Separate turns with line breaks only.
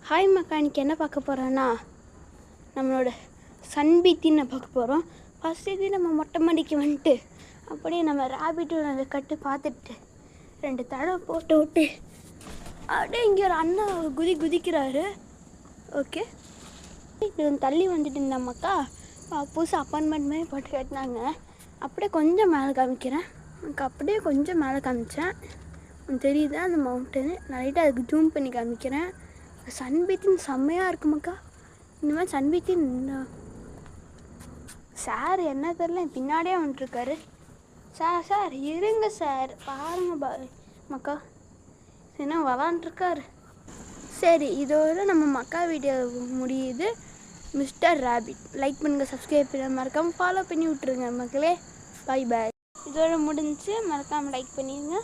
Hi மக்கா, இன்றைக்கி என்ன பார்க்க போகிறோன்னா நம்மளோட சன்பீத்தின்னு பார்க்க போகிறோம். ஃபஸ்ட் இது நம்ம மொட்டை மாடிக்கு வந்துட்டு அப்படியே நம்ம ரேபிட்டோட கட்டு பார்த்துட்டு 2 தடவை போட்டு விட்டு அப்படியே இங்கே ஒரு அண்ணா குதிக்கிறாரு. ஓகே, இது தள்ளி வந்துட்டு இந்த மக்கா புதுசாக அப்பார்ட்மெண்ட் மாதிரி போட்டு கட்டினாங்க. அப்படியே கொஞ்சம் மேலே காமிக்கிறேன். எனக்கு அப்படியே கொஞ்சம் மேலே காமிச்சேன், தெரியுது அந்த மவுண்டனு. நான் லைட்டாக அதுக்கு ஜூம் பண்ணி காமிக்கிறேன். சன்பீத்தின் செம்மையாக இருக்கு மக்கா. இந்த மாதிரி சன்பீத்தின் சார் என்ன தெரில பின்னாடியே வந்துட்டுருக்காரு. சார் இருங்க சார், பாருங்க மக்கா, என்ன விளாண்டுருக்காரு. சரி, இதோட நம்ம மக்கா வீடியோ முடியுது. மிஸ்டர் ரேபிட் லைக் பண்ணுங்கள், சப்ஸ்கிரைப் பண்ண மறக்காமல் ஃபாலோ பண்ணி விட்ருங்க மக்களே. Bye bye. இதோட முடிஞ்சு, மறக்காமல் லைக் பண்ணிடுங்க.